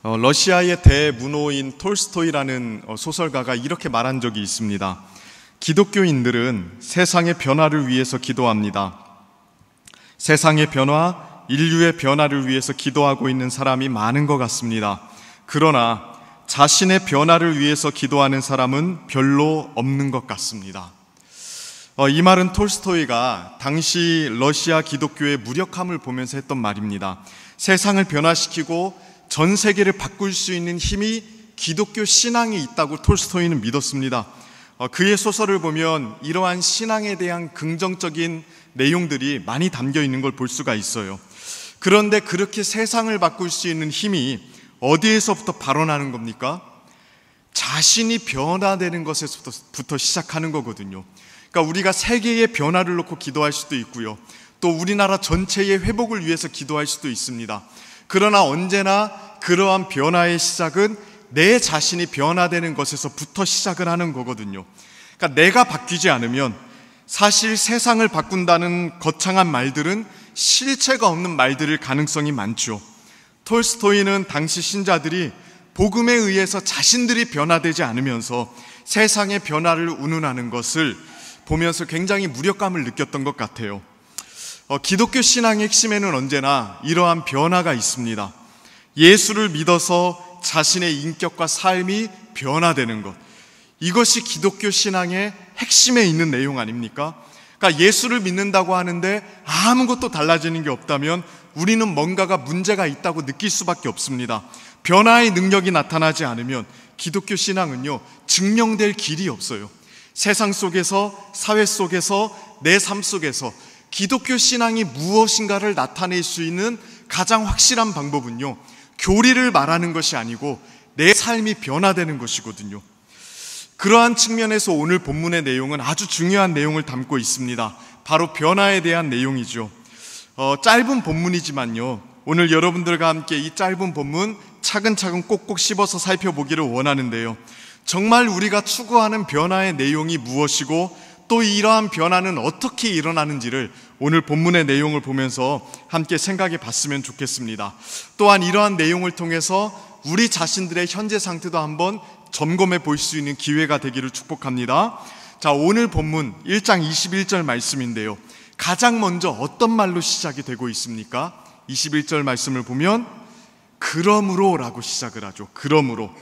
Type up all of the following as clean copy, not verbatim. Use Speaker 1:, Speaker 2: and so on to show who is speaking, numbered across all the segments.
Speaker 1: 러시아의 대문호인 톨스토이라는 소설가가 이렇게 말한 적이 있습니다. 기독교인들은 세상의 변화를 위해서 기도합니다. 세상의 변화, 인류의 변화를 위해서 기도하고 있는 사람이 많은 것 같습니다. 그러나 자신의 변화를 위해서 기도하는 사람은 별로 없는 것 같습니다. 이 말은 톨스토이가 당시 러시아 기독교의 무력함을 보면서 했던 말입니다. 세상을 변화시키고 전 세계를 바꿀 수 있는 힘이 기독교 신앙에 있다고 톨스토이는 믿었습니다. 그의 소설을 보면 이러한 신앙에 대한 긍정적인 내용들이 많이 담겨 있는 걸 볼 수가 있어요. 그런데 그렇게 세상을 바꿀 수 있는 힘이 어디에서부터 발원하는 겁니까? 자신이 변화되는 것에서부터 시작하는 거거든요. 그러니까 우리가 세계의 변화를 놓고 기도할 수도 있고요. 또 우리나라 전체의 회복을 위해서 기도할 수도 있습니다. 그러나 언제나 그러한 변화의 시작은 내 자신이 변화되는 것에서부터 시작을 하는 거거든요. 그러니까 내가 바뀌지 않으면 사실 세상을 바꾼다는 거창한 말들은 실체가 없는 말들일 가능성이 많죠. 톨스토이는 당시 신자들이 복음에 의해서 자신들이 변화되지 않으면서 세상의 변화를 운운하는 것을 보면서 굉장히 무력감을 느꼈던 것 같아요. 기독교 신앙의 핵심에는 언제나 이러한 변화가 있습니다. 예수를 믿어서 자신의 인격과 삶이 변화되는 것, 이것이 기독교 신앙의 핵심에 있는 내용 아닙니까? 그러니까 예수를 믿는다고 하는데 아무것도 달라지는 게 없다면 우리는 뭔가가 문제가 있다고 느낄 수밖에 없습니다. 변화의 능력이 나타나지 않으면 기독교 신앙은요, 증명될 길이 없어요. 세상 속에서, 사회 속에서, 내 삶 속에서 기독교 신앙이 무엇인가를 나타낼 수 있는 가장 확실한 방법은요, 교리를 말하는 것이 아니고 내 삶이 변화되는 것이거든요. 그러한 측면에서 오늘 본문의 내용은 아주 중요한 내용을 담고 있습니다. 바로 변화에 대한 내용이죠. 짧은 본문이지만요, 오늘 여러분들과 함께 이 짧은 본문 차근차근 꼭꼭 씹어서 살펴보기를 원하는데요, 정말 우리가 추구하는 변화의 내용이 무엇이고 또 이러한 변화는 어떻게 일어나는지를 오늘 본문의 내용을 보면서 함께 생각해 봤으면 좋겠습니다. 또한 이러한 내용을 통해서 우리 자신들의 현재 상태도 한번 점검해 볼 수 있는 기회가 되기를 축복합니다. 자, 오늘 본문 1장 21절 말씀인데요, 가장 먼저 어떤 말로 시작이 되고 있습니까? 21절 말씀을 보면 그러므로 라고 시작을 하죠. 그러므로.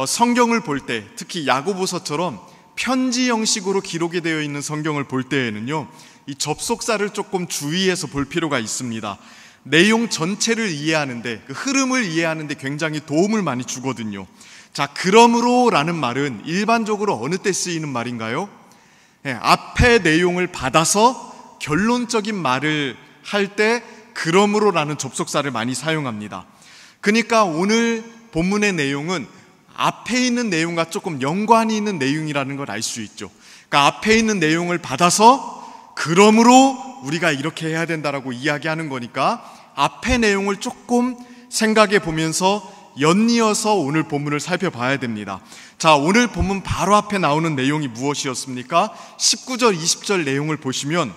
Speaker 1: 성경을 볼 때, 특히 야고보서처럼 편지 형식으로 기록이 되어 있는 성경을 볼 때에는요, 이 접속사를 조금 주의해서 볼 필요가 있습니다. 내용 전체를 이해하는데, 그 흐름을 이해하는데 굉장히 도움을 많이 주거든요. 자, 그러므로 라는 말은 일반적으로 어느 때 쓰이는 말인가요? 앞의 내용을 받아서 결론적인 말을 할 때 그러므로 라는 접속사를 많이 사용합니다. 그러니까 오늘 본문의 내용은 앞에 있는 내용과 조금 연관이 있는 내용이라는 걸 알 수 있죠. 그러니까 앞에 있는 내용을 받아서 그러므로 우리가 이렇게 해야 된다라고 이야기하는 거니까 앞의 내용을 조금 생각해 보면서 엿이어서 오늘 본문을 살펴봐야 됩니다. 자, 오늘 본문 바로 앞에 나오는 내용이 무엇이었습니까? 19절, 20절 내용을 보시면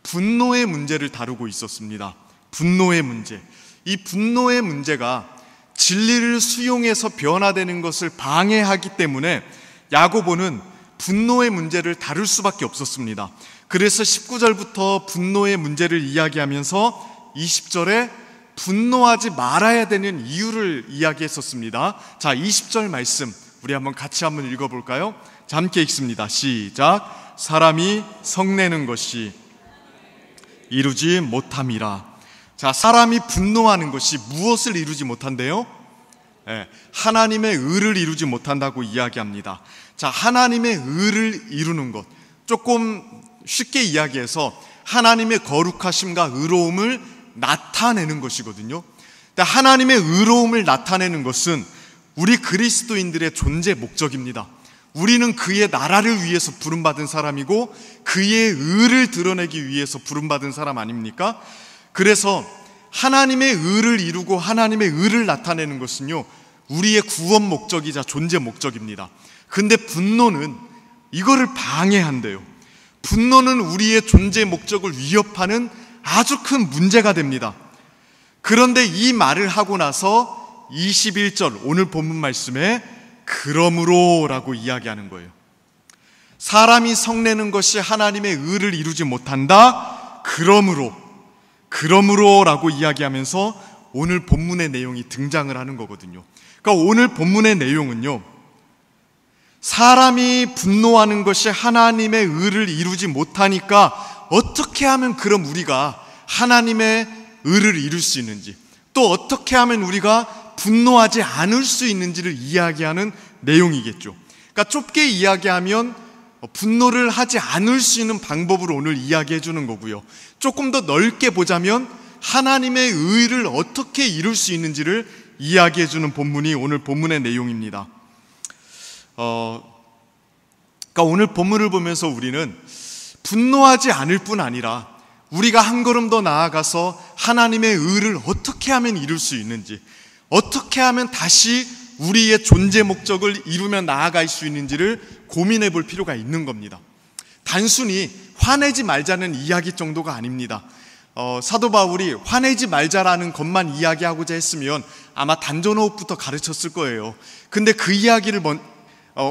Speaker 1: 분노의 문제를 다루고 있었습니다. 분노의 문제. 이 분노의 문제가 진리를 수용해서 변화되는 것을 방해하기 때문에 야고보는 분노의 문제를 다룰 수밖에 없었습니다. 그래서 19절부터 분노의 문제를 이야기하면서 20절에 분노하지 말아야 되는 이유를 이야기했었습니다. 자, 20절 말씀 우리 한번 같이 한번 읽어볼까요? 자, 함께 읽습니다. 시작. 사람이 성내는 것이 이루지 못함이라. 자, 사람이 분노하는 것이 무엇을 이루지 못한대요? 하나님의 의를 이루지 못한다고 이야기합니다. 자, 하나님의 의를 이루는 것, 조금 쉽게 이야기해서 하나님의 거룩하심과 의로움을 나타내는 것이거든요. 하나님의 의로움을 나타내는 것은 우리 그리스도인들의 존재 목적입니다. 우리는 그의 나라를 위해서 부름받은 사람이고 그의 의를 드러내기 위해서 부름받은 사람 아닙니까? 그래서 하나님의 의를 이루고 하나님의 의를 나타내는 것은요, 우리의 구원 목적이자 존재 목적입니다. 근데 분노는 이거를 방해한대요. 분노는 우리의 존재 목적을 위협하는 아주 큰 문제가 됩니다. 그런데 이 말을 하고 나서 21절 오늘 본문 말씀에 그러므로 라고 이야기하는 거예요. 사람이 성내는 것이 하나님의 의를 이루지 못한다. 그러므로 라고 이야기하면서 오늘 본문의 내용이 등장을 하는 거거든요. 그러니까 오늘 본문의 내용은요, 사람이 분노하는 것이 하나님의 의를 이루지 못하니까 어떻게 하면 그럼 우리가 하나님의 의를 이룰 수 있는지, 또 어떻게 하면 우리가 분노하지 않을 수 있는지를 이야기하는 내용이겠죠. 그러니까 좁게 이야기하면 분노를 하지 않을 수 있는 방법을 오늘 이야기해 주는 거고요. 조금 더 넓게 보자면 하나님의 의를 어떻게 이룰 수 있는지를 이야기해 주는 본문이 오늘 본문의 내용입니다. 그러니까 오늘 본문을 보면서 우리는 분노하지 않을 뿐 아니라 우리가 한 걸음 더 나아가서 하나님의 의를 어떻게 하면 이룰 수 있는지, 어떻게 하면 다시 우리의 존재 목적을 이루며 나아갈 수 있는지를 고민해 볼 필요가 있는 겁니다. 단순히 화내지 말자는 이야기 정도가 아닙니다. 사도 바울이 화내지 말자라는 것만 이야기하고자 했으면 아마 단전호흡부터 가르쳤을 거예요. 근데 그 이야기를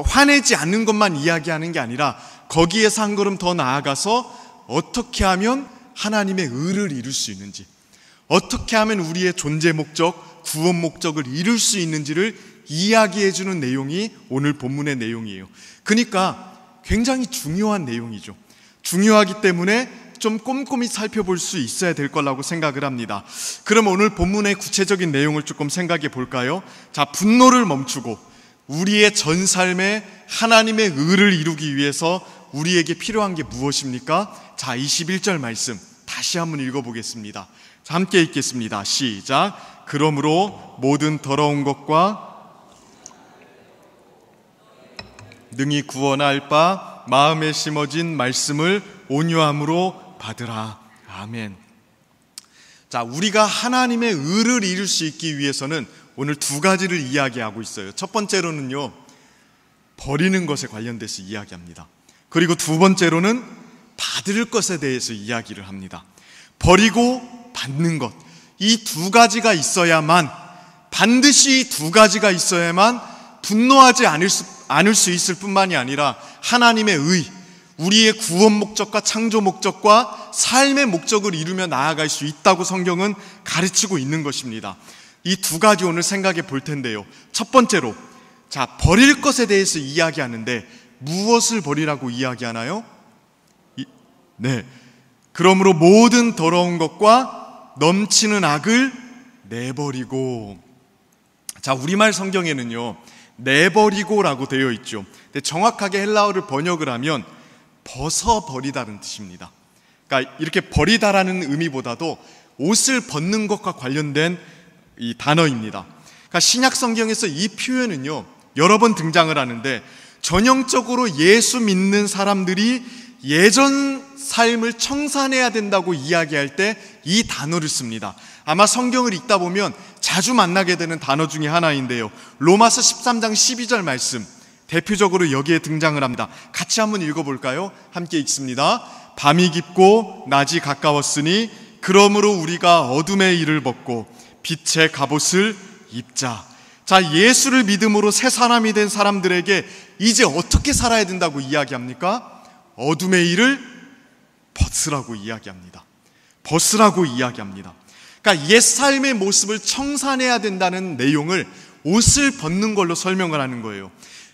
Speaker 1: 화내지 않는 것만 이야기하는 게 아니라 거기에서 한 걸음 더 나아가서 어떻게 하면 하나님의 의를 이룰 수 있는지, 어떻게 하면 우리의 존재 목적, 구원 목적을 이룰 수 있는지를 이야기해 주는 내용이 오늘 본문의 내용이에요. 그러니까 굉장히 중요한 내용이죠. 중요하기 때문에 좀 꼼꼼히 살펴볼 수 있어야 될 거라고 생각을 합니다. 그럼 오늘 본문의 구체적인 내용을 조금 생각해 볼까요? 자, 분노를 멈추고 우리의 전 삶에 하나님의 의를 이루기 위해서 우리에게 필요한 게 무엇입니까? 자, 21절 말씀 다시 한번 읽어보겠습니다. 자, 함께 읽겠습니다. 시작. 그러므로 모든 더러운 것과 능히 구원할 바 마음에 심어진 말씀을 온유함으로 받으라. 아멘. 자, 우리가 하나님의 의를 이룰 수 있기 위해서는 오늘 두 가지를 이야기하고 있어요. 첫 번째로는요, 버리는 것에 관련돼서 이야기합니다. 그리고 두 번째로는 받을 것에 대해서 이야기를 합니다. 버리고 받는 것, 이 두 가지가 있어야만, 반드시 두 가지가 있어야만 분노하지 않을 수 있을 뿐만이 아니라 하나님의 의, 우리의 구원 목적과 창조 목적과 삶의 목적을 이루며 나아갈 수 있다고 성경은 가르치고 있는 것입니다. 이 두 가지 오늘 생각해 볼 텐데요. 첫 번째로, 자, 버릴 것에 대해서 이야기하는데 무엇을 버리라고 이야기하나요? 네, 그러므로 모든 더러운 것과 넘치는 악을 내버리고. 자, 우리말 성경에는요, 내버리고라고 되어 있죠. 근데 정확하게 헬라어를 번역을 하면 벗어버리다는 뜻입니다. 그러니까 이렇게 버리다라는 의미보다도 옷을 벗는 것과 관련된 이 단어입니다. 그러니까 신약 성경에서 이 표현은요, 여러 번 등장을 하는데 전형적으로 예수 믿는 사람들이 예전 삶을 청산해야 된다고 이야기할 때 이 단어를 씁니다. 아마 성경을 읽다 보면 자주 만나게 되는 단어 중에 하나인데요, 로마서 13장 12절 말씀 대표적으로 여기에 등장을 합니다. 같이 한번 읽어볼까요? 함께 읽습니다. 밤이 깊고 낮이 가까웠으니 그러므로 우리가 어둠의 일을 벗고 빛의 갑옷을 입자. 자, 예수를 믿음으로 새 사람이 된 사람들에게 이제 어떻게 살아야 된다고 이야기합니까? 어둠의 일을 벗으라고 이야기합니다. 벗으라고 이야기합니다. 그러니까 옛 삶의 모습을 청산해야 된다는 내용을 옷을 벗는 걸로 설명을 하는 거예요.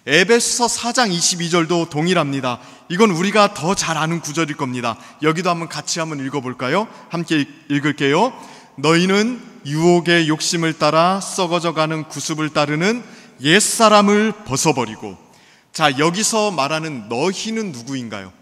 Speaker 1: 에베소서 4장 22절도 동일합니다. 이건 우리가 더 잘 아는 구절일 겁니다. 여기도 한번 같이 한번 읽어볼까요? 함께 읽을게요. 너희는 유혹의 욕심을 따라 썩어져가는 구습을 따르는 옛사람을 벗어버리고. 자, 여기서 말하는 너희는 누구인가요?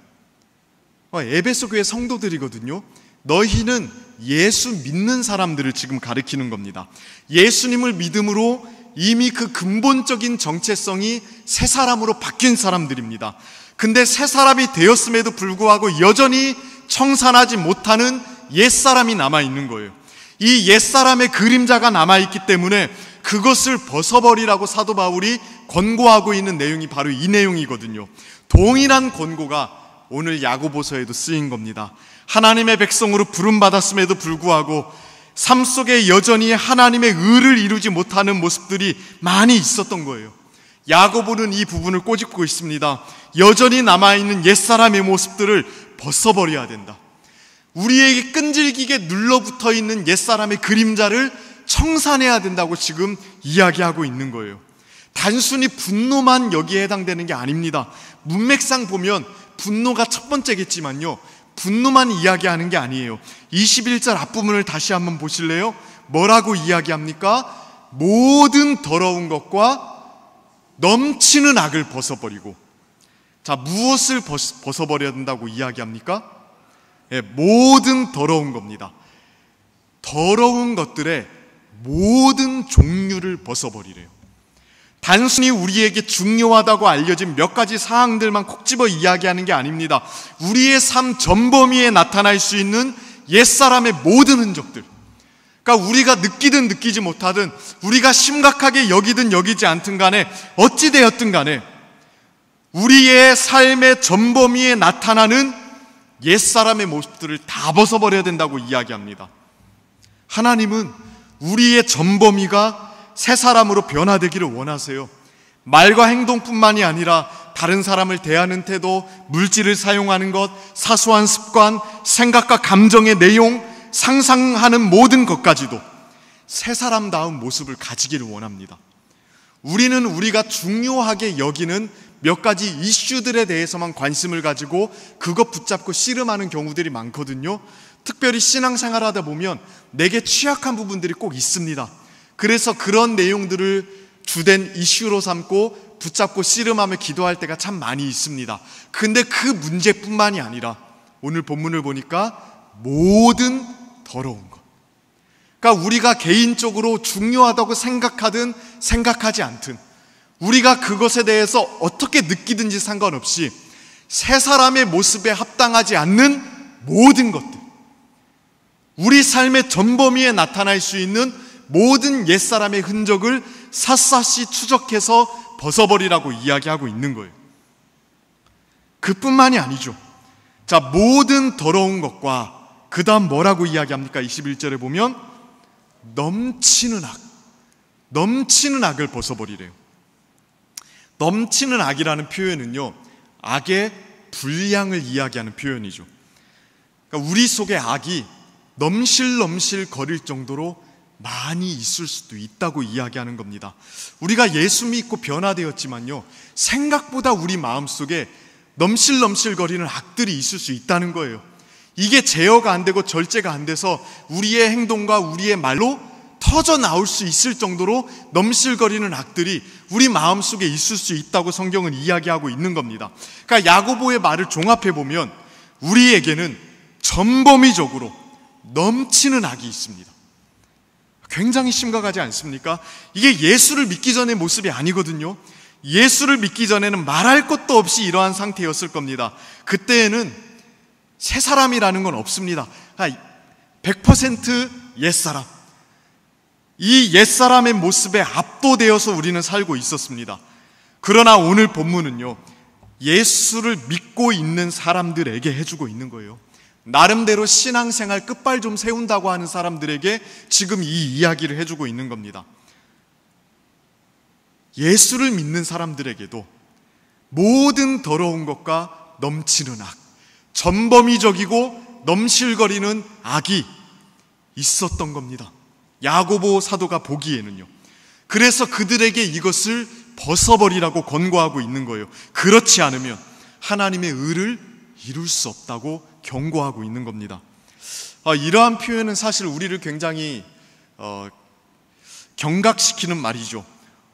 Speaker 1: 에베소 교회 성도들이거든요. 너희는 예수 믿는 사람들을 지금 가리키는 겁니다. 예수님을 믿음으로 이미 그 근본적인 정체성이 새 사람으로 바뀐 사람들입니다. 근데 새 사람이 되었음에도 불구하고 여전히 청산하지 못하는 옛사람이 남아있는 거예요. 이 옛사람의 그림자가 남아있기 때문에 그것을 벗어버리라고 사도 바울이 권고하고 있는 내용이 바로 이 내용이거든요. 동일한 권고가 오늘 야고보서에도 쓰인 겁니다. 하나님의 백성으로 부름받았음에도 불구하고 삶 속에 여전히 하나님의 의를 이루지 못하는 모습들이 많이 있었던 거예요. 야고보는 이 부분을 꼬집고 있습니다. 여전히 남아있는 옛사람의 모습들을 벗어버려야 된다. 우리에게 끈질기게 눌러붙어 있는 옛사람의 그림자를 청산해야 된다고 지금 이야기하고 있는 거예요. 단순히 분노만 여기에 해당되는 게 아닙니다. 문맥상 보면 분노가 첫 번째겠지만요, 분노만 이야기하는 게 아니에요. 21절 앞부분을 다시 한번 보실래요? 뭐라고 이야기합니까? 모든 더러운 것과 넘치는 악을 벗어버리고. 자, 무엇을 벗어버려야 된다고 이야기합니까? 모든 더러운 겁니다. 더러운 것들의 모든 종류를 벗어버리래요. 단순히 우리에게 중요하다고 알려진 몇 가지 사항들만 콕 집어 이야기하는 게 아닙니다. 우리의 삶 전범위에 나타날 수 있는 옛사람의 모든 흔적들, 그러니까 우리가 느끼든 느끼지 못하든, 우리가 심각하게 여기든 여기지 않든 간에, 어찌되었든 간에 우리의 삶의 전범위에 나타나는 옛사람의 모습들을 다 벗어버려야 된다고 이야기합니다. 하나님은 우리의 전범위가 새 사람으로 변화되기를 원하세요. 말과 행동뿐만이 아니라 다른 사람을 대하는 태도, 물질을 사용하는 것, 사소한 습관, 생각과 감정의 내용, 상상하는 모든 것까지도 새 사람다운 모습을 가지기를 원합니다. 우리는 우리가 중요하게 여기는 몇 가지 이슈들에 대해서만 관심을 가지고 그것 붙잡고 씨름하는 경우들이 많거든요. 특별히 신앙생활하다 보면 내게 취약한 부분들이 꼭 있습니다. 그래서 그런 내용들을 주된 이슈로 삼고 붙잡고 씨름하며 기도할 때가 참 많이 있습니다. 근데 그 문제뿐만이 아니라 오늘 본문을 보니까 모든 더러운 것, 그러니까 우리가 개인적으로 중요하다고 생각하든 생각하지 않든, 우리가 그것에 대해서 어떻게 느끼든지 상관없이 새 사람의 모습에 합당하지 않는 모든 것들, 우리 삶의 전범위에 나타날 수 있는 모든 옛사람의 흔적을 샅샅이 추적해서 벗어버리라고 이야기하고 있는 거예요. 그뿐만이 아니죠. 자, 모든 더러운 것과 그 다음 뭐라고 이야기합니까? 21절에 보면 넘치는 악, 넘치는 악을 벗어버리래요. 넘치는 악이라는 표현은요, 악의 분량을 이야기하는 표현이죠. 그러니까 우리 속에 악이 넘실넘실 거릴 정도로 많이 있을 수도 있다고 이야기하는 겁니다. 우리가 예수 믿고 변화되었지만요, 생각보다 우리 마음속에 넘실넘실 거리는 악들이 있을 수 있다는 거예요. 이게 제어가 안 되고 절제가 안 돼서 우리의 행동과 우리의 말로 터져 나올 수 있을 정도로 넘실거리는 악들이 우리 마음속에 있을 수 있다고 성경은 이야기하고 있는 겁니다. 그러니까 야고보의 말을 종합해 보면 우리에게는 전범위적으로 넘치는 악이 있습니다. 굉장히 심각하지 않습니까? 이게 예수를 믿기 전의 모습이 아니거든요. 예수를 믿기 전에는 말할 것도 없이 이러한 상태였을 겁니다. 그때에는 새 사람이라는 건 없습니다. 100% 옛사람, 이 옛사람의 모습에 압도되어서 우리는 살고 있었습니다. 그러나 오늘 본문은요, 예수를 믿고 있는 사람들에게 해주고 있는 거예요. 나름대로 신앙생활 끝발 좀 세운다고 하는 사람들에게 지금 이 이야기를 해주고 있는 겁니다. 예수를 믿는 사람들에게도 모든 더러운 것과 넘치는 악, 전범위적이고 넘실거리는 악이 있었던 겁니다. 야고보 사도가 보기에는요. 그래서 그들에게 이것을 벗어버리라고 권고하고 있는 거예요. 그렇지 않으면 하나님의 의를 이룰 수 없다고 경고하고 있는 겁니다. 이러한 표현은 사실 우리를 굉장히 경각시키는 말이죠.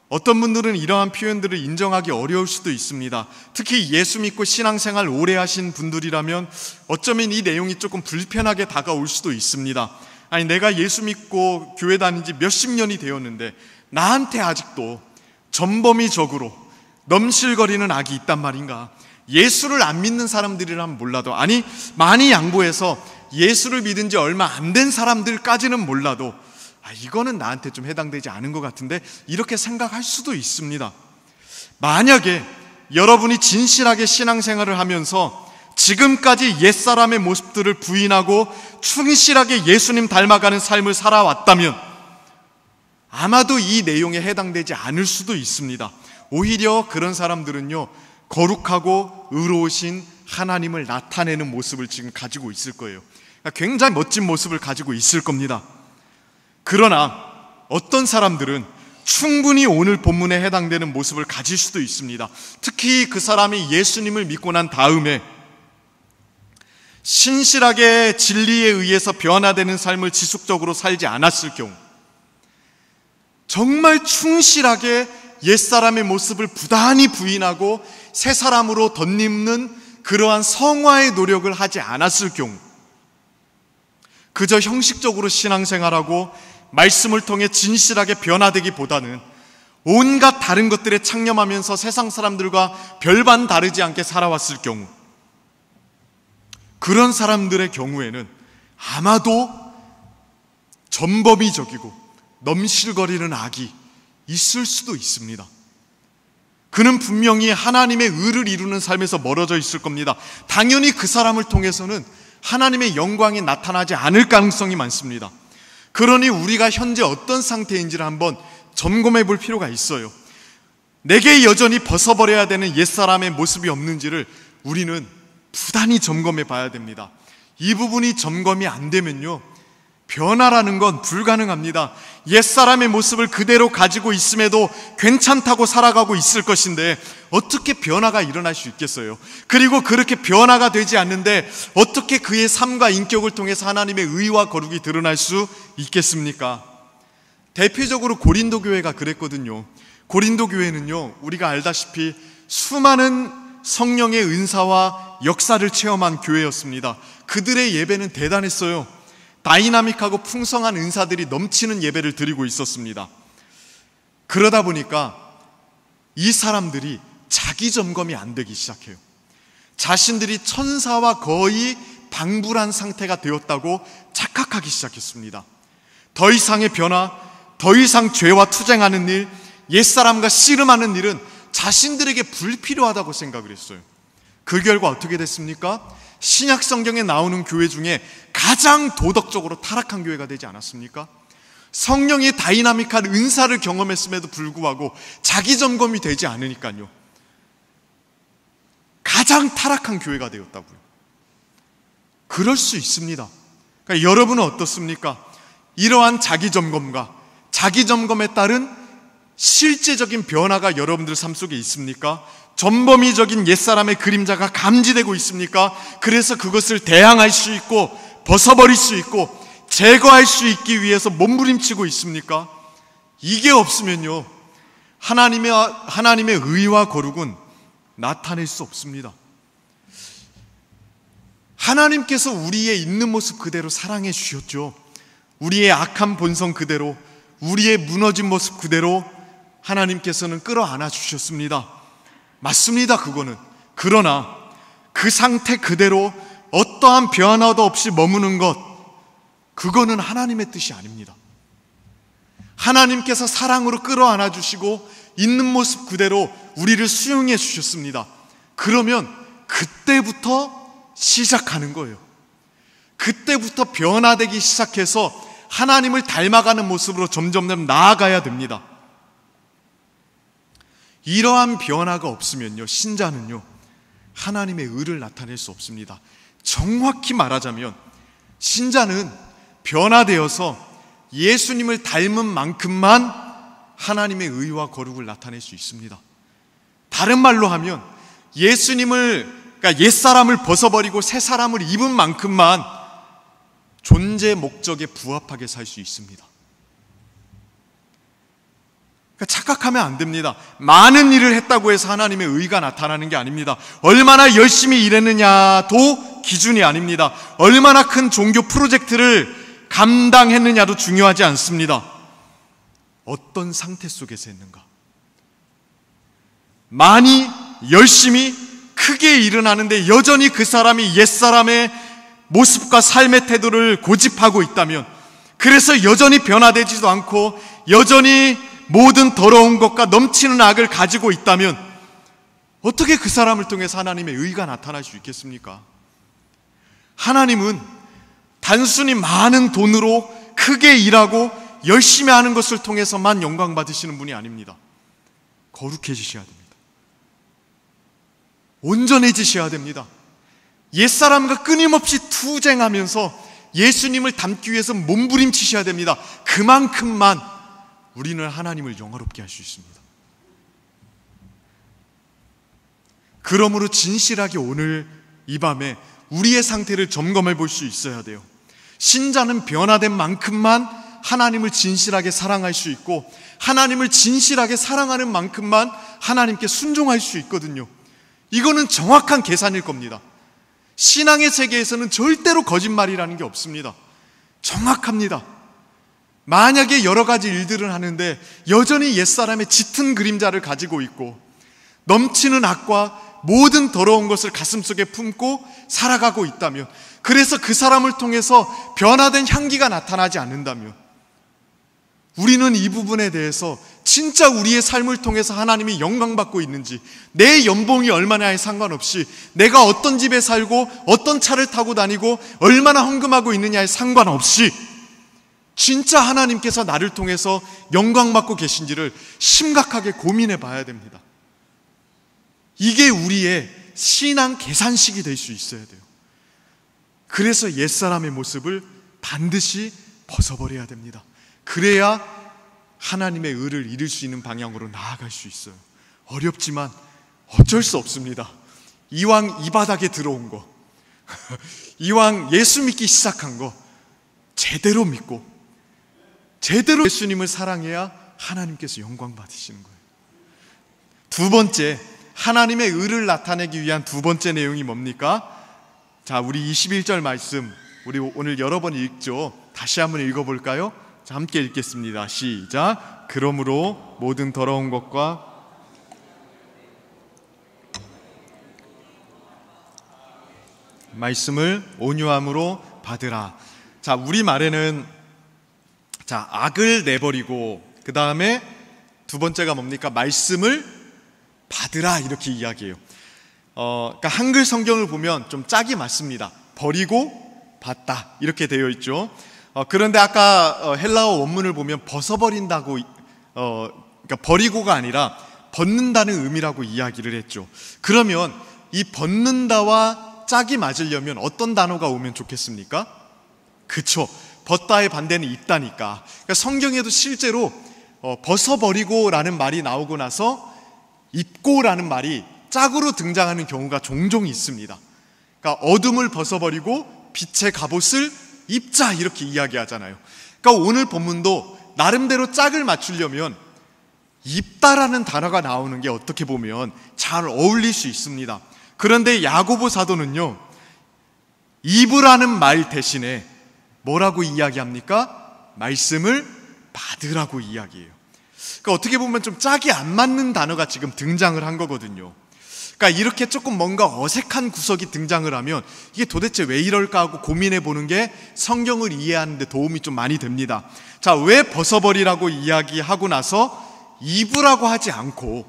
Speaker 1: 어떤 분들은 이러한 표현들을 인정하기 어려울 수도 있습니다. 특히 예수 믿고 신앙생활 오래 하신 분들이라면 어쩌면 이 내용이 조금 불편하게 다가올 수도 있습니다. 아니, 내가 예수 믿고 교회 다닌 지 몇십 년이 되었는데 나한테 아직도 전범위적으로 넘실거리는 악이 있단 말인가? 예수를 안 믿는 사람들이라면 몰라도, 아니 많이 양보해서 예수를 믿은 지 얼마 안 된 사람들까지는 몰라도 이거는 나한테 좀 해당되지 않은 것 같은데, 이렇게 생각할 수도 있습니다. 만약에 여러분이 진실하게 신앙생활을 하면서 지금까지 옛사람의 모습들을 부인하고 충실하게 예수님 닮아가는 삶을 살아왔다면 아마도 이 내용에 해당되지 않을 수도 있습니다. 오히려 그런 사람들은요, 거룩하고 의로우신 하나님을 나타내는 모습을 지금 가지고 있을 거예요. 굉장히 멋진 모습을 가지고 있을 겁니다. 그러나 어떤 사람들은 충분히 오늘 본문에 해당되는 모습을 가질 수도 있습니다. 특히 그 사람이 예수님을 믿고 난 다음에 신실하게 진리에 의해서 변화되는 삶을 지속적으로 살지 않았을 경우, 정말 충실하게 옛사람의 모습을 부단히 부인하고 새 사람으로 덧입는 그러한 성화의 노력을 하지 않았을 경우, 그저 형식적으로 신앙생활하고 말씀을 통해 진실하게 변화되기보다는 온갖 다른 것들에 창념하면서 세상 사람들과 별반 다르지 않게 살아왔을 경우, 그런 사람들의 경우에는 아마도 전범위적이고 넘실거리는 악이 있을 수도 있습니다. 그는 분명히 하나님의 의를 이루는 삶에서 멀어져 있을 겁니다. 당연히 그 사람을 통해서는 하나님의 영광이 나타나지 않을 가능성이 많습니다. 그러니 우리가 현재 어떤 상태인지를 한번 점검해 볼 필요가 있어요. 내게 여전히 벗어버려야 되는 옛사람의 모습이 없는지를 우리는 부단히 점검해 봐야 됩니다. 이 부분이 점검이 안 되면요, 변화라는 건 불가능합니다. 옛사람의 모습을 그대로 가지고 있음에도 괜찮다고 살아가고 있을 것인데 어떻게 변화가 일어날 수 있겠어요? 그리고 그렇게 변화가 되지 않는데 어떻게 그의 삶과 인격을 통해서 하나님의 의와 거룩이 드러날 수 있겠습니까? 대표적으로 고린도 교회가 그랬거든요. 고린도 교회는요, 우리가 알다시피 수많은 성령의 은사와 역사를 체험한 교회였습니다. 그들의 예배는 대단했어요. 다이나믹하고 풍성한 은사들이 넘치는 예배를 드리고 있었습니다. 그러다 보니까 이 사람들이 자기 점검이 안 되기 시작해요. 자신들이 천사와 거의 방불한 상태가 되었다고 착각하기 시작했습니다. 더 이상의 변화, 더 이상 죄와 투쟁하는 일, 옛사람과 씨름하는 일은 자신들에게 불필요하다고 생각을 했어요. 그 결과 어떻게 됐습니까? 신약 성경에 나오는 교회 중에 가장 도덕적으로 타락한 교회가 되지 않았습니까? 성령의 다이나믹한 은사를 경험했음에도 불구하고 자기 점검이 되지 않으니까요, 가장 타락한 교회가 되었다고요. 그럴 수 있습니다. 그러니까 여러분은 어떻습니까? 이러한 자기 점검과 자기 점검에 따른 실제적인 변화가 여러분들 삶 속에 있습니까? 전범위적인 옛사람의 그림자가 감지되고 있습니까? 그래서 그것을 대항할 수 있고 벗어버릴 수 있고 제거할 수 있기 위해서 몸부림치고 있습니까? 이게 없으면요, 하나님의 의와 거룩은 나타낼 수 없습니다. 하나님께서 우리의 있는 모습 그대로 사랑해 주셨죠. 우리의 악한 본성 그대로, 우리의 무너진 모습 그대로 하나님께서는 끌어안아 주셨습니다. 맞습니다, 그거는. 그러나 그 상태 그대로 어떠한 변화도 없이 머무는 것, 그거는 하나님의 뜻이 아닙니다. 하나님께서 사랑으로 끌어안아 주시고 있는 모습 그대로 우리를 수용해 주셨습니다. 그러면 그때부터 시작하는 거예요. 그때부터 변화되기 시작해서 하나님을 닮아가는 모습으로 점점 나아가야 됩니다. 이러한 변화가 없으면요, 신자는요, 하나님의 의를 나타낼 수 없습니다. 정확히 말하자면 신자는 변화되어서 예수님을 닮은 만큼만 하나님의 의와 거룩을 나타낼 수 있습니다. 다른 말로 하면 그러니까 옛사람을 벗어버리고 새 사람을 입은 만큼만 존재 목적에 부합하게 살 수 있습니다. 그러니까 착각하면 안 됩니다. 많은 일을 했다고 해서 하나님의 의가 나타나는 게 아닙니다. 얼마나 열심히 일했느냐도 기준이 아닙니다. 얼마나 큰 종교 프로젝트를 감당했느냐도 중요하지 않습니다. 어떤 상태 속에서 했는가? 많이 열심히 크게 일은 하는데 여전히 그 사람이 옛사람의 모습과 삶의 태도를 고집하고 있다면, 그래서 여전히 변화되지도 않고 여전히 모든 더러운 것과 넘치는 악을 가지고 있다면 어떻게 그 사람을 통해서 하나님의 의가 나타날 수 있겠습니까? 하나님은 단순히 많은 돈으로 크게 일하고 열심히 하는 것을 통해서만 영광 받으시는 분이 아닙니다. 거룩해지셔야 됩니다. 온전해지셔야 됩니다. 옛사람과 끊임없이 투쟁하면서 예수님을 닮기 위해서 몸부림치셔야 됩니다. 그만큼만 우리는 하나님을 영화롭게 할 수 있습니다. 그러므로 진실하게 오늘 이 밤에 우리의 상태를 점검해 볼 수 있어야 돼요. 신자는 변화된 만큼만 하나님을 진실하게 사랑할 수 있고, 하나님을 진실하게 사랑하는 만큼만 하나님께 순종할 수 있거든요. 이거는 정확한 계산일 겁니다. 신앙의 세계에서는 절대로 거짓말이라는 게 없습니다. 정확합니다. 만약에 여러 가지 일들을 하는데 여전히 옛사람의 짙은 그림자를 가지고 있고 넘치는 악과 모든 더러운 것을 가슴속에 품고 살아가고 있다면, 그래서 그 사람을 통해서 변화된 향기가 나타나지 않는다면, 우리는 이 부분에 대해서 진짜 우리의 삶을 통해서 하나님이 영광받고 있는지, 내 연봉이 얼마나에 상관없이, 내가 어떤 집에 살고 어떤 차를 타고 다니고 얼마나 헌금하고 있느냐에 상관없이 진짜 하나님께서 나를 통해서 영광받고 계신지를 심각하게 고민해 봐야 됩니다. 이게 우리의 신앙 계산식이 될 수 있어야 돼요. 그래서 옛사람의 모습을 반드시 벗어버려야 됩니다. 그래야 하나님의 의를 이룰 수 있는 방향으로 나아갈 수 있어요. 어렵지만 어쩔 수 없습니다. 이왕 이 바닥에 들어온 거, 이왕 예수 믿기 시작한 거 제대로 믿고 제대로 예수님을 사랑해야 하나님께서 영광 받으시는 거예요. 두 번째, 하나님의 의를 나타내기 위한 두 번째 내용이 뭡니까? 자, 우리 21절 말씀, 우리 오늘 여러 번 읽죠. 다시 한번 읽어볼까요? 자, 함께 읽겠습니다. 시작. 그러므로 모든 더러운 것과 말씀을 온유함으로 받으라. 자, 우리말에는 악을 내버리고 그 다음에 두 번째가 뭡니까? 말씀을 받으라, 이렇게 이야기해요. 그러니까 한글 성경을 보면 좀 짝이 맞습니다. 버리고 받다 이렇게 되어 있죠. 그런데 아까 헬라어 원문을 보면 벗어버린다고, 그러니까 버리고가 아니라 벗는다는 의미라고 이야기를 했죠. 그러면 이 벗는다와 짝이 맞으려면 어떤 단어가 오면 좋겠습니까? 그쵸, 벗다의 반대는 입다니까. 그러니까 성경에도 실제로 벗어버리고 라는 말이 나오고 나서 입고라는 말이 짝으로 등장하는 경우가 종종 있습니다. 그러니까 어둠을 벗어버리고 빛의 갑옷을 입자, 이렇게 이야기하잖아요. 그러니까 오늘 본문도 나름대로 짝을 맞추려면 입다라는 단어가 나오는 게 어떻게 보면 잘 어울릴 수 있습니다. 그런데 야고보 사도는요, 입으라는 말 대신에 뭐라고 이야기합니까? 말씀을 받으라고 이야기해요. 그러니까 어떻게 보면 좀 짝이 안 맞는 단어가 지금 등장을 한 거거든요. 그러니까 이렇게 조금 뭔가 어색한 구석이 등장을 하면 이게 도대체 왜 이럴까 하고 고민해 보는 게 성경을 이해하는 데 도움이 좀 많이 됩니다. 자, 왜 벗어버리라고 이야기하고 나서 입으라고 하지 않고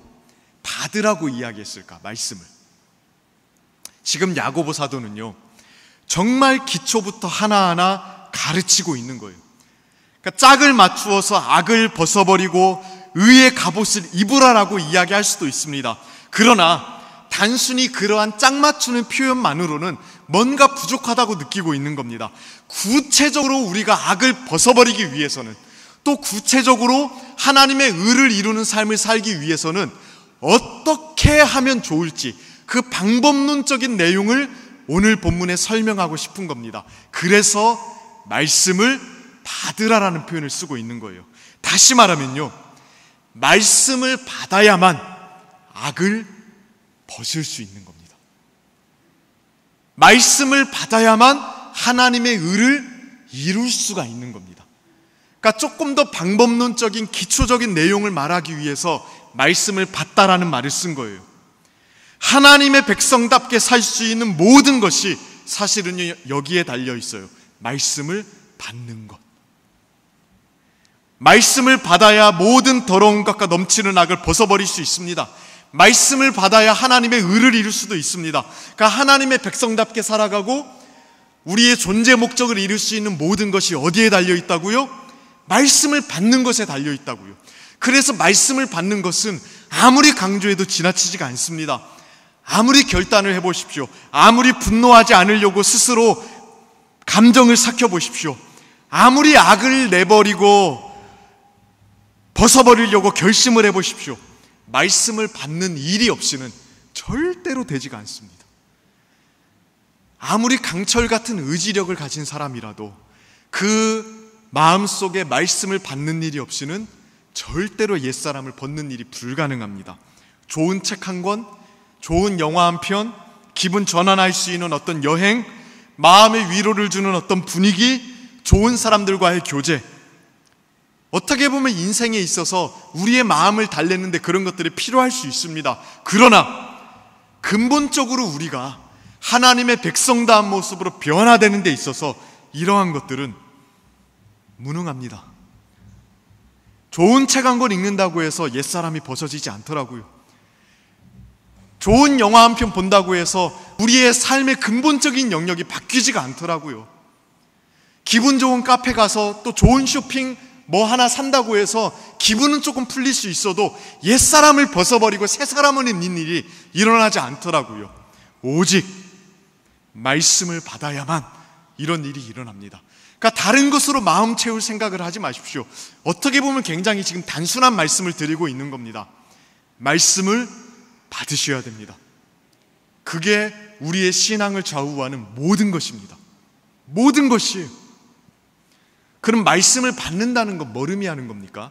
Speaker 1: 받으라고 이야기했을까? 말씀을. 지금 야고보 사도는요, 정말 기초부터 하나하나 가르치고 있는 거예요. 그러니까 짝을 맞추어서 악을 벗어버리고 의의 갑옷을 입으라라고 이야기할 수도 있습니다. 그러나 단순히 그러한 짝 맞추는 표현만으로는 뭔가 부족하다고 느끼고 있는 겁니다. 구체적으로 우리가 악을 벗어버리기 위해서는, 또 구체적으로 하나님의 의를 이루는 삶을 살기 위해서는 어떻게 하면 좋을지, 그 방법론적인 내용을 오늘 본문에 설명하고 싶은 겁니다. 그래서 말씀을 받으라라는 표현을 쓰고 있는 거예요. 다시 말하면요, 말씀을 받아야만 악을 벗을 수 있는 겁니다. 말씀을 받아야만 하나님의 의를 이룰 수가 있는 겁니다. 그러니까 조금 더 방법론적인 기초적인 내용을 말하기 위해서 말씀을 받다라는 말을 쓴 거예요. 하나님의 백성답게 살 수 있는 모든 것이 사실은 여기에 달려 있어요. 말씀을 받는 것. 말씀을 받아야 모든 더러운 것과 넘치는 악을 벗어버릴 수 있습니다. 말씀을 받아야 하나님의 의를 이룰 수도 있습니다. 그러니까 하나님의 백성답게 살아가고 우리의 존재 목적을 이룰 수 있는 모든 것이 어디에 달려 있다고요? 말씀을 받는 것에 달려 있다고요. 그래서 말씀을 받는 것은 아무리 강조해도 지나치지가 않습니다. 아무리 결단을 해보십시오. 아무리 분노하지 않으려고 스스로 감정을 삭혀보십시오. 아무리 악을 내버리고 벗어버리려고 결심을 해보십시오. 말씀을 받는 일이 없이는 절대로 되지가 않습니다. 아무리 강철 같은 의지력을 가진 사람이라도 그 마음속에 말씀을 받는 일이 없이는 절대로 옛사람을 벗는 일이 불가능합니다. 좋은 책 한 권, 좋은 영화 한 편, 기분 전환할 수 있는 어떤 여행, 마음의 위로를 주는 어떤 분위기, 좋은 사람들과의 교제, 어떻게 보면 인생에 있어서 우리의 마음을 달래는데 그런 것들이 필요할 수 있습니다. 그러나 근본적으로 우리가 하나님의 백성다운 모습으로 변화되는 데 있어서 이러한 것들은 무능합니다. 좋은 책 한 권 읽는다고 해서 옛사람이 벗어지지 않더라고요. 좋은 영화 한 편 본다고 해서 우리의 삶의 근본적인 영역이 바뀌지가 않더라고요. 기분 좋은 카페 가서 또 좋은 쇼핑 뭐 하나 산다고 해서 기분은 조금 풀릴 수 있어도 옛사람을 벗어버리고 새사람을 입는 일이 일어나지 않더라고요. 오직 말씀을 받아야만 이런 일이 일어납니다. 그러니까 다른 것으로 마음 채울 생각을 하지 마십시오. 어떻게 보면 굉장히 지금 단순한 말씀을 드리고 있는 겁니다. 말씀을 받으셔야 됩니다. 그게 우리의 신앙을 좌우하는 모든 것입니다. 모든 것이에요. 그럼 말씀을 받는다는 건 뭘 의미하는 겁니까?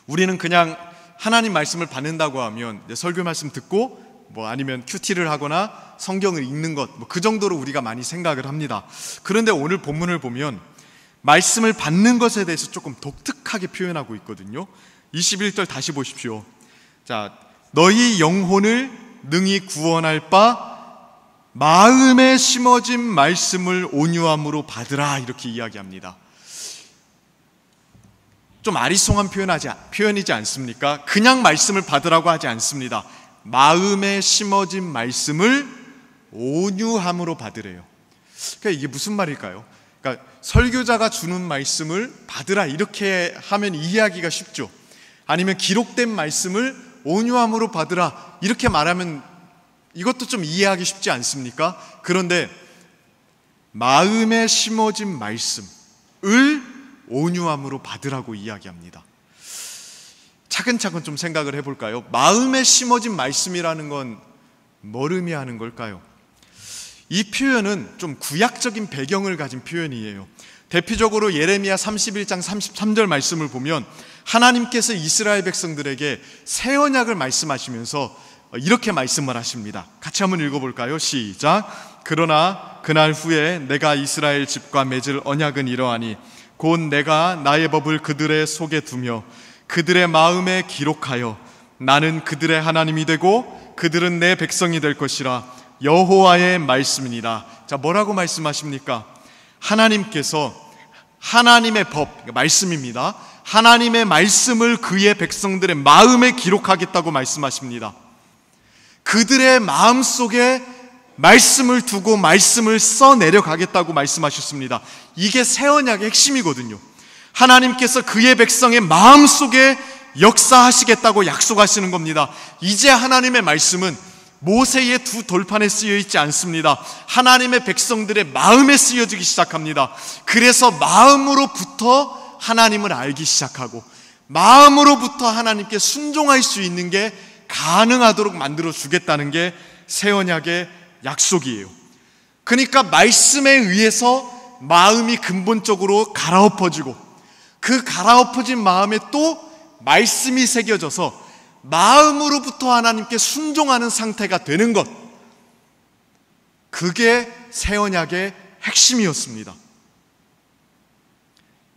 Speaker 1: 우리는 그냥 하나님 말씀을 받는다고 하면 설교 말씀 듣고 뭐 아니면 큐티를 하거나 성경을 읽는 것, 뭐 그 정도로 우리가 많이 생각을 합니다. 그런데 오늘 본문을 보면 말씀을 받는 것에 대해서 조금 독특하게 표현하고 있거든요. 21절 다시 보십시오. 자, 너희 영혼을 능히 구원할 바 마음에 심어진 말씀을 온유함으로 받으라, 이렇게 이야기합니다. 좀 아리송한 표현이지 않습니까? 그냥 말씀을 받으라고 하지 않습니다. 마음에 심어진 말씀을 온유함으로 받으래요. 그러니까 이게 무슨 말일까요? 그러니까 설교자가 주는 말씀을 받으라, 이렇게 하면 이해하기가 쉽죠. 아니면 기록된 말씀을 온유함으로 받으라, 이렇게 말하면 이것도 좀 이해하기 쉽지 않습니까? 그런데 마음에 심어진 말씀을 온유함으로 받으라고 이야기합니다. 차근차근 좀 생각을 해볼까요? 마음에 심어진 말씀이라는 건 뭘 의미하는 걸까요? 이 표현은 좀 구약적인 배경을 가진 표현이에요. 대표적으로 예레미야 31장 33절 말씀을 보면 하나님께서 이스라엘 백성들에게 새 언약을 말씀하시면서 이렇게 말씀을 하십니다. 같이 한번 읽어볼까요? 시작. 그러나 그날 후에 내가 이스라엘 집과 맺을 언약은 이러하니 곧 내가 나의 법을 그들의 속에 두며 그들의 마음에 기록하여 나는 그들의 하나님이 되고 그들은 내 백성이 될 것이라. 여호와의 말씀이니라. 자, 뭐라고 말씀하십니까? 하나님께서 하나님의 법, 말씀입니다. 하나님의 말씀을 그의 백성들의 마음에 기록하겠다고 말씀하십니다. 그들의 마음속에 말씀을 두고 말씀을 써내려 가겠다고 말씀하셨습니다. 이게 새 언약의 핵심이거든요. 하나님께서 그의 백성의 마음속에 역사하시겠다고 약속하시는 겁니다. 이제 하나님의 말씀은 모세의 두 돌판에 쓰여 있지 않습니다. 하나님의 백성들의 마음에 쓰여지기 시작합니다. 그래서 마음으로부터 하나님을 알기 시작하고 마음으로부터 하나님께 순종할 수 있는 게 가능하도록 만들어 주겠다는 게 새 언약의 약속이에요. 그러니까 말씀에 의해서 마음이 근본적으로 갈아엎어지고 그 갈아엎어진 마음에 또 말씀이 새겨져서 마음으로부터 하나님께 순종하는 상태가 되는 것, 그게 새 언약의 핵심이었습니다.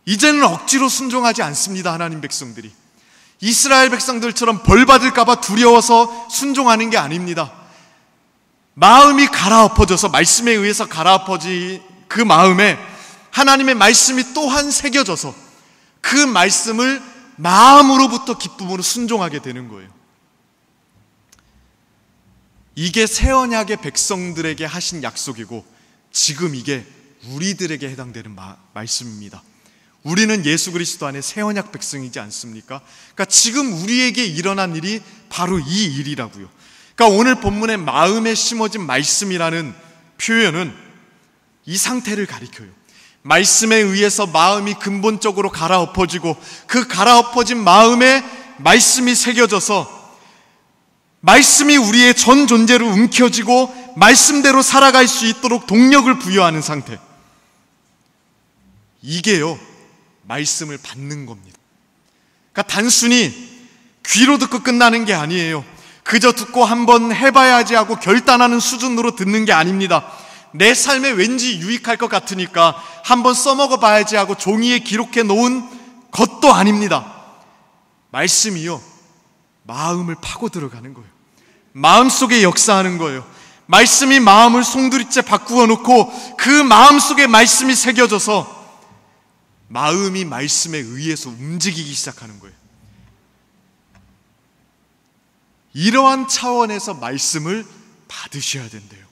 Speaker 1: 이제는 억지로 순종하지 않습니다. 하나님 백성들이 이스라엘 백성들처럼 벌 받을까 봐 두려워서 순종하는 게 아닙니다. 마음이 갈아엎어져서 말씀에 의해서 갈아엎어진 그 마음에 하나님의 말씀이 또한 새겨져서 그 말씀을 마음으로부터 기쁨으로 순종하게 되는 거예요. 이게 새 언약의 백성들에게 하신 약속이고 지금 이게 우리들에게 해당되는 말씀입니다. 우리는 예수 그리스도 안에 새 언약 백성이지 않습니까? 그러니까 지금 우리에게 일어난 일이 바로 이 일이라고요. 그러니까 오늘 본문의 마음에 심어진 말씀이라는 표현은 이 상태를 가리켜요. 말씀에 의해서 마음이 근본적으로 갈아엎어지고 그 갈아엎어진 마음에 말씀이 새겨져서 말씀이 우리의 전 존재로 움켜쥐고 말씀대로 살아갈 수 있도록 동력을 부여하는 상태. 이게요, 말씀을 받는 겁니다. 그러니까 단순히 귀로 듣고 끝나는 게 아니에요. 그저 듣고 한번 해봐야지 하고 결단하는 수준으로 듣는 게 아닙니다. 내 삶에 왠지 유익할 것 같으니까 한번 써먹어 봐야지 하고 종이에 기록해 놓은 것도 아닙니다. 말씀이요, 마음을 파고 들어가는 거예요. 마음속에 역사하는 거예요. 말씀이 마음을 송두리째 바꾸어 놓고 그 마음속에 말씀이 새겨져서 마음이 말씀에 의해서 움직이기 시작하는 거예요. 이러한 차원에서 말씀을 받으셔야 된대요.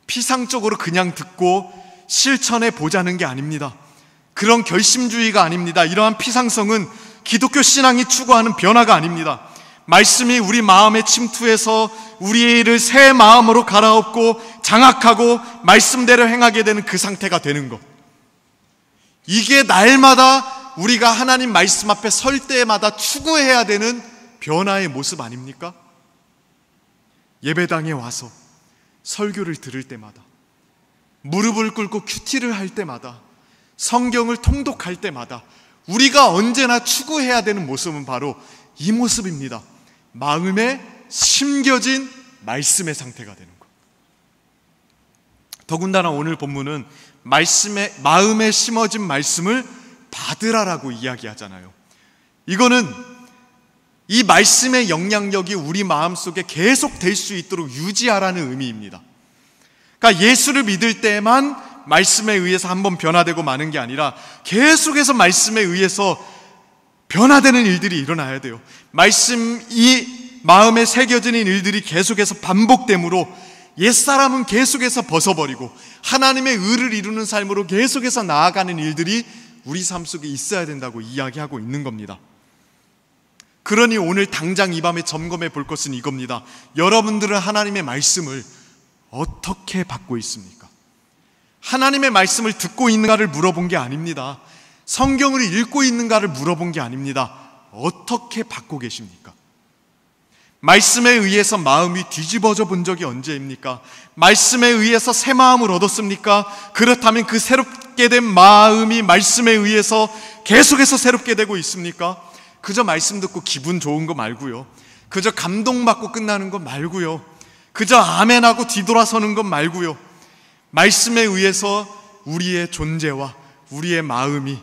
Speaker 1: 피상적으로 그냥 듣고 실천해 보자는 게 아닙니다. 그런 결심주의가 아닙니다. 이러한 피상성은 기독교 신앙이 추구하는 변화가 아닙니다. 말씀이 우리 마음에 침투해서 우리를 새 마음으로 갈아엎고 장악하고 말씀대로 행하게 되는 그 상태가 되는 것. 이게 날마다 우리가 하나님 말씀 앞에 설 때마다 추구해야 되는 변화의 모습 아닙니까? 예배당에 와서 설교를 들을 때마다, 무릎을 꿇고 큐티를 할 때마다, 성경을 통독할 때마다 우리가 언제나 추구해야 되는 모습은 바로 이 모습입니다. 마음에 심겨진 말씀의 상태가 되는 것. 더군다나 오늘 본문은 마음에 심어진 말씀을 받으라라고 이야기하잖아요. 이거는 이 말씀의 영향력이 우리 마음속에 계속 될 수 있도록 유지하라는 의미입니다. 그러니까 예수를 믿을 때만 말씀에 의해서 한번 변화되고 마는 게 아니라 계속해서 말씀에 의해서 변화되는 일들이 일어나야 돼요. 말씀이 마음에 새겨지는 일들이 계속해서 반복되므로 옛사람은 계속해서 벗어버리고 하나님의 의를 이루는 삶으로 계속해서 나아가는 일들이 우리 삶 속에 있어야 된다고 이야기하고 있는 겁니다. 그러니 오늘 당장 이 밤에 점검해 볼 것은 이겁니다. 여러분들은 하나님의 말씀을 어떻게 받고 있습니까? 하나님의 말씀을 듣고 있는가를 물어본 게 아닙니다. 성경을 읽고 있는가를 물어본 게 아닙니다. 어떻게 받고 계십니까? 말씀에 의해서 마음이 뒤집어져 본 적이 언제입니까? 말씀에 의해서 새 마음을 얻었습니까? 그렇다면 그 새롭게 된 마음이 말씀에 의해서 계속해서 새롭게 되고 있습니까? 그저 말씀 듣고 기분 좋은 거 말고요, 그저 감동받고 끝나는 거 말고요, 그저 아멘하고 뒤돌아서는 것 말고요, 말씀에 의해서 우리의 존재와 우리의 마음이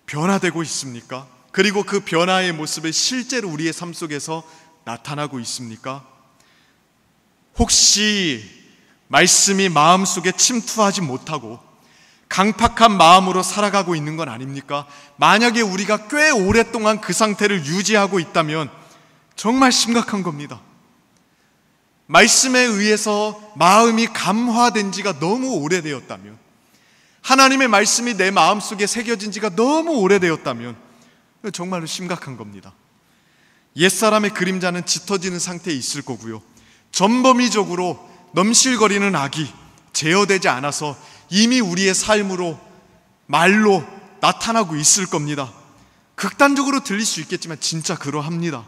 Speaker 1: 변화되고 있습니까? 그리고 그 변화의 모습을 실제로 우리의 삶 속에서 나타나고 있습니까? 혹시 말씀이 마음속에 침투하지 못하고 강팍한 마음으로 살아가고 있는 건 아닙니까? 만약에 우리가 꽤 오랫동안 그 상태를 유지하고 있다면 정말 심각한 겁니다. 말씀에 의해서 마음이 감화된 지가 너무 오래되었다면, 하나님의 말씀이 내 마음속에 새겨진 지가 너무 오래되었다면 정말로 심각한 겁니다. 옛사람의 그림자는 짙어지는 상태에 있을 거고요, 전범위적으로 넘실거리는 악이 제어되지 않아서 이미 우리의 삶으로, 말로 나타나고 있을 겁니다. 극단적으로 들릴 수 있겠지만 진짜 그러합니다.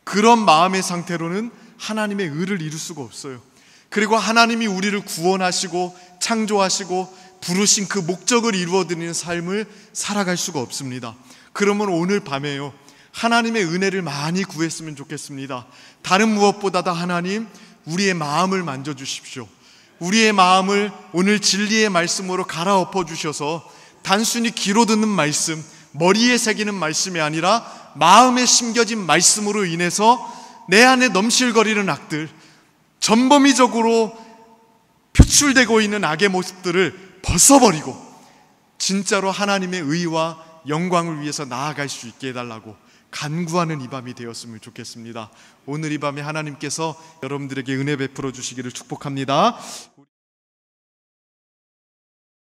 Speaker 1: 그런 마음의 상태로는 하나님의 의를 이룰 수가 없어요. 그리고 하나님이 우리를 구원하시고 창조하시고 부르신 그 목적을 이루어드리는 삶을 살아갈 수가 없습니다. 그러면 오늘 밤에요, 하나님의 은혜를 많이 구했으면 좋겠습니다. 다른 무엇보다도 하나님, 우리의 마음을 만져주십시오. 우리의 마음을 오늘 진리의 말씀으로 갈아엎어 주셔서 단순히 귀로 듣는 말씀, 머리에 새기는 말씀이 아니라 마음에 심겨진 말씀으로 인해서 내 안에 넘실거리는 악들, 전범위적으로 표출되고 있는 악의 모습들을 벗어버리고 진짜로 하나님의 의와 영광을 위해서 나아갈 수 있게 해달라고 간구하는 이 밤이 되었으면 좋겠습니다. 오늘 이 밤에 하나님께서 여러분들에게 은혜 베풀어 주시기를 축복합니다.